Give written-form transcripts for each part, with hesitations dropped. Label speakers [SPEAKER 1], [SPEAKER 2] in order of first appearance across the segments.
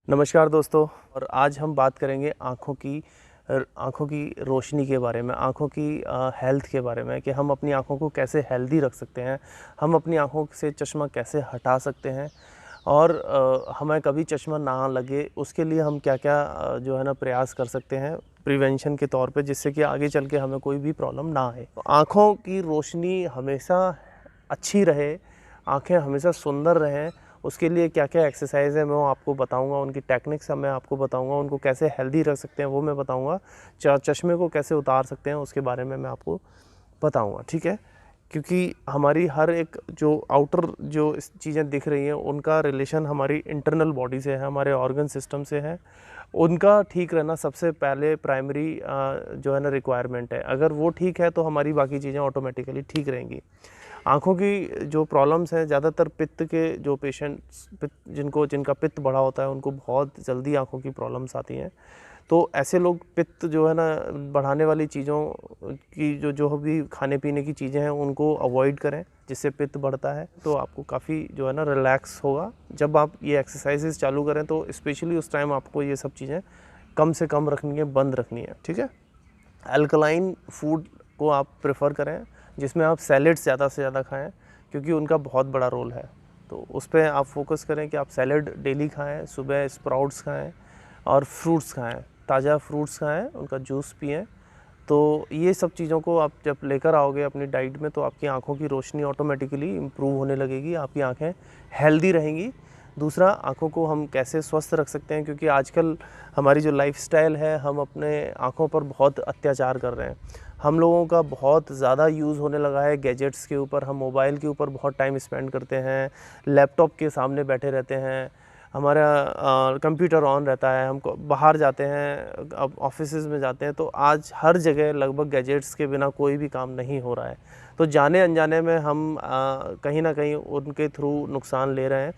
[SPEAKER 1] नमस्कार दोस्तों। और आज हम बात करेंगे आँखों की रोशनी के बारे में, आँखों की हेल्थ के बारे में कि हम अपनी आँखों को कैसे हेल्दी रख सकते हैं, हम अपनी आँखों से चश्मा कैसे हटा सकते हैं और हमें कभी चश्मा ना लगे उसके लिए हम क्या-क्या जो है ना प्रयास कर सकते हैं प्रिवेंशन के तौर पे, जिससे कि आगे चल के हमें कोई भी प्रॉब्लम ना आए। तो आँखों की रोशनी हमेशा अच्छी रहे, आँखें हमेशा सुंदर रहें, उसके लिए क्या-क्या एक्सरसाइज़ है मैं वो आपको बताऊँगा, उनकी टेक्निक्स मैं आपको बताऊँगा, उनको कैसे हेल्दी रख सकते हैं वो मैं बताऊँगा, चश्मे को कैसे उतार सकते हैं उसके बारे में मैं आपको बताऊँगा, ठीक है? क्योंकि हमारी हर एक जो आउटर जो चीज़ें दिख रही हैं उनका रिलेशन हमारी इंटरनल बॉडी से है, हमारे ऑर्गन सिस्टम से है। उनका ठीक रहना सबसे पहले प्राइमरी जो है ना रिक्वायरमेंट है। अगर वो ठीक है तो हमारी बाकी चीज़ें ऑटोमेटिकली ठीक रहेंगी। आँखों की जो प्रॉब्लम्स हैं ज़्यादातर पित्त के जो पेशेंट्स जिनका पित्त बढ़ा होता है उनको बहुत जल्दी आँखों की प्रॉब्लम्स आती हैं। तो ऐसे लोग पित्त जो है ना बढ़ाने वाली चीज़ों की जो भी खाने-पीने की चीज़ें हैं उनको अवॉइड करें, जिससे पित्त बढ़ता है। तो आपको काफ़ी जो है ना रिलैक्स होगा। जब आप ये एक्सरसाइज़ेज़ चालू करें तो स्पेशली उस टाइम आपको ये सब चीज़ें कम से कम रखनी है, बंद रखनी है, ठीक है? अल्कलाइन फूड को आप प्रेफ़र करें, जिसमें आप सैलेड्स ज़्यादा से ज़्यादा खाएँ, क्योंकि उनका बहुत बड़ा रोल है। तो उस पे आप फ़ोकस करें कि आप सैलेड डेली खाएँ, सुबह स्प्राउट्स खाएँ और फ्रूट्स खाएँ, ताज़ा फ्रूट्स खाएँ, उनका जूस पिएँ। तो ये सब चीज़ों को आप जब लेकर आओगे अपनी डाइट में तो आपकी आँखों की रोशनी ऑटोमेटिकली इम्प्रूव होने लगेगी, आपकी आँखें हेल्दी रहेंगी। दूसरा, आँखों को हम कैसे स्वस्थ रख सकते हैं, क्योंकि आजकल हमारी जो लाइफ़स्टाइल है, हम अपने आँखों पर बहुत अत्याचार कर रहे हैं। हम लोगों का बहुत ज़्यादा यूज़ होने लगा है गैजेट्स के ऊपर, हम मोबाइल के ऊपर बहुत टाइम स्पेंड करते हैं, लैपटॉप के सामने बैठे रहते हैं, हमारा कंप्यूटर ऑन रहता है, हम बाहर जाते हैं, अब ऑफिसेज़ में जाते हैं तो आज हर जगह लगभग गैजेट्स के बिना कोई भी काम नहीं हो रहा है। तो जाने-अनजाने में हम कहीं न कहीं उनके थ्रू नुकसान ले रहे हैं।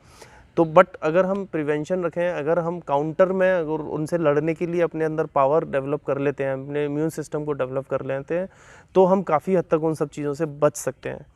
[SPEAKER 1] तो बट अगर हम प्रिवेंशन रखें, अगर हम काउंटर में अगर उनसे लड़ने के लिए अपने अंदर पावर डेवलप कर लेते हैं, अपने इम्यून सिस्टम को डेवलप कर लेते हैं, तो हम काफ़ी हद तक उन सब चीज़ों से बच सकते हैं।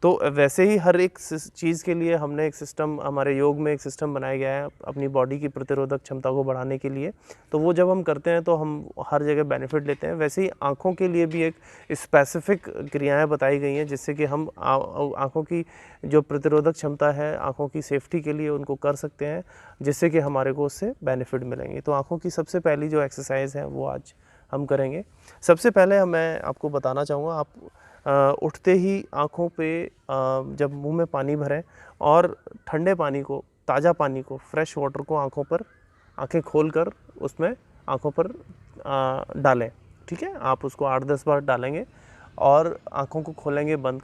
[SPEAKER 1] तो वैसे ही हर एक चीज़ के लिए हमने एक सिस्टम, हमारे योग में एक सिस्टम बनाया गया है अपनी बॉडी की प्रतिरोधक क्षमता को बढ़ाने के लिए। तो वो जब हम करते हैं तो हम हर जगह बेनिफिट लेते हैं। वैसे ही आँखों के लिए भी एक स्पेसिफ़िक क्रियाएँ बताई गई हैं, जिससे कि हम आँखों की जो प्रतिरोधक क्षमता है, आँखों की सेफ्टी के लिए उनको कर सकते हैं, जिससे कि हमारे को उससे बेनिफिट मिलेंगे। तो आँखों की सबसे पहली जो एक्सरसाइज़ है वो आज हम करेंगे। सबसे पहले मैं आपको बताना चाहूँगा, आप उठते ही आँखों पे जब मुँह में पानी भरें और ठंडे पानी को, ताज़ा पानी को, फ्रेश वाटर को आँखों पर, आँखें खोलकर उसमें आँखों पर डालें, ठीक है? आप उसको 8-10 बार डालेंगे और आँखों को खोलेंगे, बंद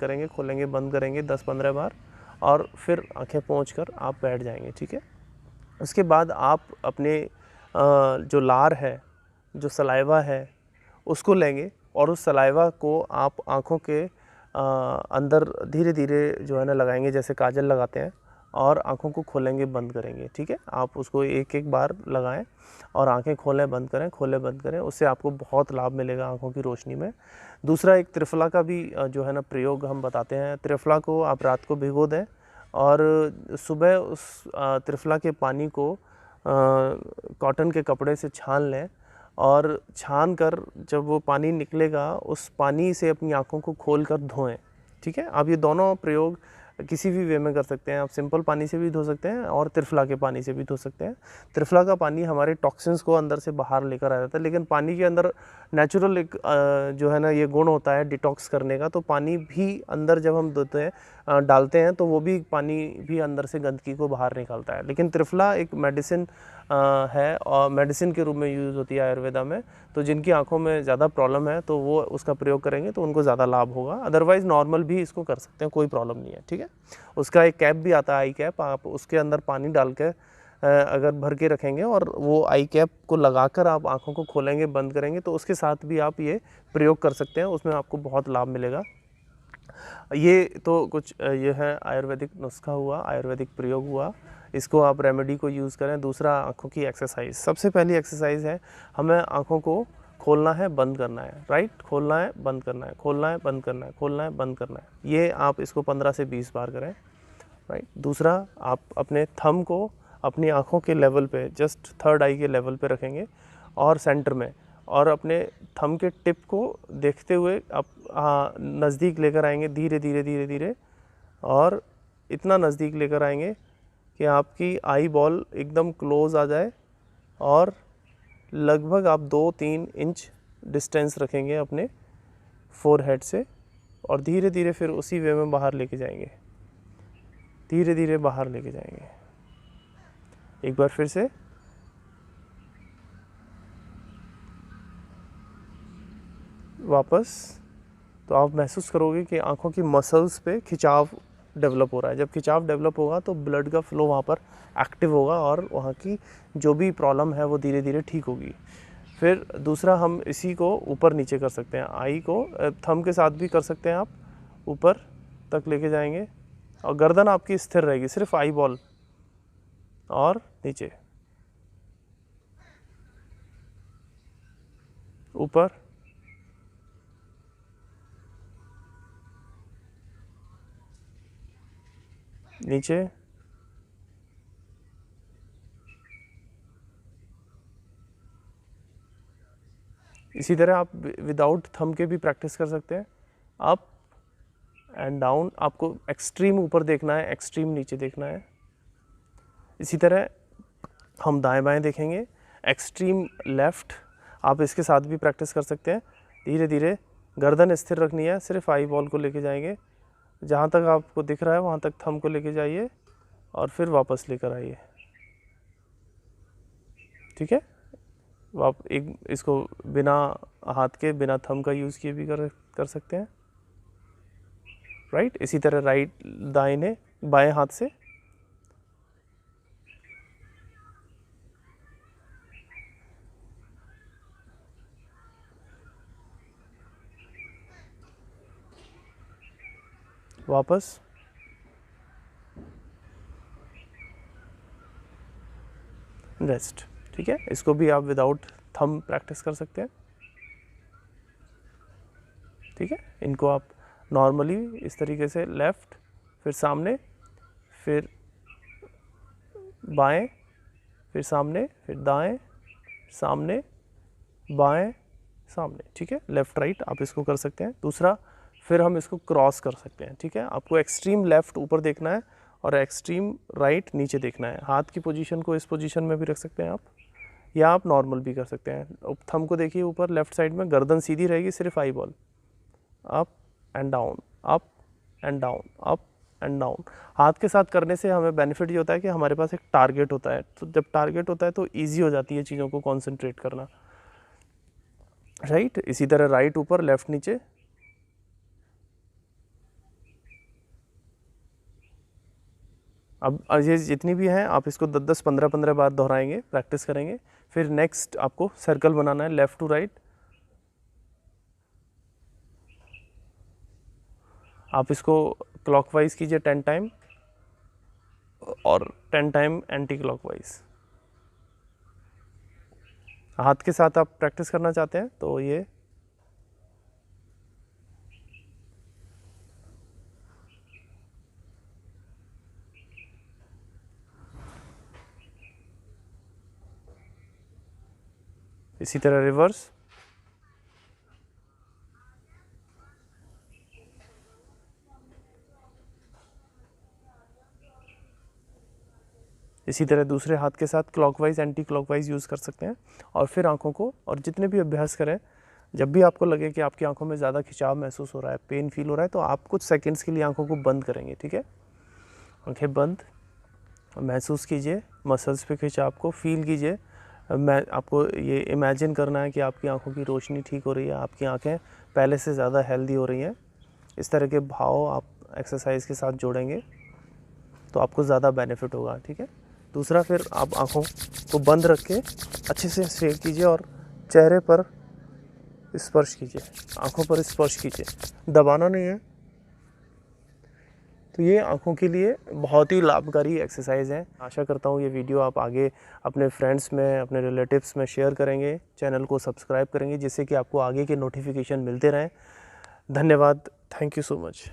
[SPEAKER 1] करेंगे 10-15 बार और फिर आँखें पोंछ कर आप बैठ जाएँगे, ठीक है? उसके बाद आप अपने जो लार है, जो सलाइवा है, उसको लेंगे और उस सलाइवा को आप आँखों के अंदर धीरे-धीरे जो है ना लगाएँगे, जैसे काजल लगाते हैं, और आँखों को खोलेंगे, बंद करेंगे, ठीक है? आप उसको एक-एक बार लगाएँ और आँखें खोलें, बंद करें, उससे आपको बहुत लाभ मिलेगा आँखों की रोशनी में। दूसरा, एक त्रिफला का भी जो है ना प्रयोग हम बताते हैं। त्रिफला को आप रात को भिगो दें और सुबह उस त्रिफला के पानी को कॉटन के कपड़े से छान लें और छान कर जब वो पानी निकलेगा, उस पानी से अपनी आँखों को खोलकर धोएँ, ठीक है? आप ये दोनों प्रयोग किसी भी वे में कर सकते हैं। आप सिंपल पानी से भी धो सकते हैं और त्रिफला के पानी से भी धो सकते हैं। त्रिफला का पानी हमारे टॉक्सिन्स को अंदर से बाहर लेकर आ जाता है, लेकिन पानी के अंदर नेचुरल एक जो है ना ये गुण होता है डिटॉक्स करने का, तो पानी भी अंदर जब हम धोते हैं डालते हैं तो वो भी पानी भी अंदर से गंदगी को बाहर निकालता है। लेकिन त्रिफला एक मेडिसिन है और मेडिसिन के रूप में यूज़ होती है आयुर्वेदा में। तो जिनकी आँखों में ज़्यादा प्रॉब्लम है तो वो उसका प्रयोग करेंगे तो उनको ज़्यादा लाभ होगा। अदरवाइज़ नॉर्मल भी इसको कर सकते हैं, कोई प्रॉब्लम नहीं है, ठीक है? उसका एक कैप भी आता है, आई कैप, आप उसके अंदर पानी डाल के अगर भर के रखेंगे और वो आई कैप को लगाकर आप आँखों को खोलेंगे, बंद करेंगे तो उसके साथ भी आप ये प्रयोग कर सकते हैं, उसमें आपको बहुत लाभ मिलेगा। ये तो कुछ ये है आयुर्वेदिक नुस्खा हुआ, आयुर्वेदिक प्रयोग हुआ, इसको आप रेमेडी को यूज़ करें। दूसरा, आँखों की एक्सरसाइज। सबसे पहली एक्सरसाइज है, हमें आँखों को खोलना है, बंद करना है, राइट? खोलना है, बंद करना है, खोलना है, बंद करना है, खोलना है, बंद करना है। ये आप इसको 15 से 20 बार करें, राइट? दूसरा, आप अपने थंब को अपनी आँखों के लेवल पे, जस्ट थर्ड आई के लेवल पे रखेंगे और सेंटर में, और अपने थंब के टिप को देखते हुए आप नज़दीक लेकर आएंगे धीरे धीरे धीरे धीरे, और इतना नज़दीक लेकर आएंगे कि आपकी आई बॉल एकदम क्लोज़ आ जाए, और लगभग आप 2-3 इंच डिस्टेंस रखेंगे अपने फोरहेड से, और धीरे धीरे फिर उसी वे में बाहर लेके जाएंगे, धीरे धीरे बाहर लेके जाएंगे। एक बार फिर से, वापस। तो आप महसूस करोगे कि आँखों की मसल्स पे खिंचाव डेवलप हो रहा है। जब खिंचाव डेवलप होगा तो ब्लड का फ्लो वहाँ पर एक्टिव होगा और वहाँ की जो भी प्रॉब्लम है वो धीरे धीरे ठीक होगी। फिर दूसरा, हम इसी को ऊपर नीचे कर सकते हैं, आई को थंब के साथ भी कर सकते हैं। आप ऊपर तक लेके जाएंगे और गर्दन आपकी स्थिर रहेगी, सिर्फ आई बॉल और नीचे, ऊपर, नीचे, इसी तरह आप विदाउट थंब के भी प्रैक्टिस कर सकते हैं। अप एंड डाउन, आपको एक्सट्रीम ऊपर देखना है, एक्सट्रीम नीचे देखना है। इसी तरह हम दाएं बाएं देखेंगे, एक्सट्रीम लेफ़्ट, आप इसके साथ भी प्रैक्टिस कर सकते हैं। धीरे धीरे गर्दन स्थिर रखनी है, सिर्फ आई बॉल को लेके जाएंगे, जहाँ तक आपको दिख रहा है वहाँ तक थंब को लेके जाइए और फिर वापस लेकर आइए। ठीक है, आप एक इसको बिना हाथ के, बिना थंब का यूज़ किए भी कर सकते हैं। राइट, इसी तरह राइट, दाहिने बाएं हाथ से, वापस, रेस्ट। ठीक है, इसको भी आप विदाउट थंब प्रैक्टिस कर सकते हैं। ठीक है, इनको आप नॉर्मली इस तरीके से लेफ़्ट, फिर सामने, फिर बाएं, फिर सामने, फिर दाएं, सामने, बाएं, सामने। ठीक है, लेफ़्ट राइट आप इसको कर सकते हैं। दूसरा, फिर हम इसको क्रॉस कर सकते हैं। ठीक है, आपको एक्सट्रीम लेफ़्ट ऊपर देखना है और एक्सट्रीम राइट नीचे देखना है। हाथ की पोजीशन को इस पोजीशन में भी रख सकते हैं आप, या आप नॉर्मल भी कर सकते हैं। थंब को देखिए ऊपर लेफ़्ट साइड में, गर्दन सीधी रहेगी, सिर्फ eye ball, up and down, up and down, up and down. हाथ के साथ करने से हमें बेनिफिट ये होता है कि हमारे पास एक टारगेट होता है, तो जब टारगेट होता है तो ईजी हो जाती है चीज़ों को कॉन्सेंट्रेट करना। राइट, इसी तरह राइट ऊपर, लेफ़्ट नीचे। अब ये जितनी भी हैं आप इसको 10-10, 15-15 बार दोहराएंगे, प्रैक्टिस करेंगे। फिर नेक्स्ट आपको सर्कल बनाना है, लेफ़्ट टू राइट। आप इसको क्लॉकवाइज कीजिए 10 टाइम और 10 टाइम एंटी क्लॉकवाइज। हाथ के साथ आप प्रैक्टिस करना चाहते हैं तो ये इसी तरह रिवर्स, इसी तरह दूसरे हाथ के साथ क्लॉकवाइज एंटी क्लॉकवाइज यूज़ कर सकते हैं। और फिर आंखों को, और जितने भी अभ्यास करें, जब भी आपको लगे कि आपकी आंखों में ज़्यादा खिंचाव महसूस हो रहा है, पेन फील हो रहा है, तो आप कुछ सेकंड्स के लिए आंखों को बंद करेंगे। ठीक है, आंखें बंद, महसूस कीजिए मसल्स पे खिंचाव को, फील कीजिए। मैं आपको ये इमेजिन करना है कि आपकी आंखों की रोशनी ठीक हो रही है, आपकी आंखें पहले से ज़्यादा हेल्दी हो रही हैं। इस तरह के भाव आप एक्सरसाइज के साथ जोड़ेंगे तो आपको ज़्यादा बेनिफिट होगा। ठीक है, दूसरा, फिर आप आँखों को बंद रख के अच्छे से स्ट्रेट कीजिए और चेहरे पर स्पर्श कीजिए, आँखों पर स्पर्श कीजिए, दबाना नहीं है। तो ये आँखों के लिए बहुत ही लाभकारी एक्सरसाइज है। आशा करता हूँ ये वीडियो आप आगे अपने फ्रेंड्स में, अपने रिलेटिव्स में शेयर करेंगे, चैनल को सब्सक्राइब करेंगे, जिससे कि आपको आगे के नोटिफिकेशन मिलते रहें। धन्यवाद, थैंक यू सो मच।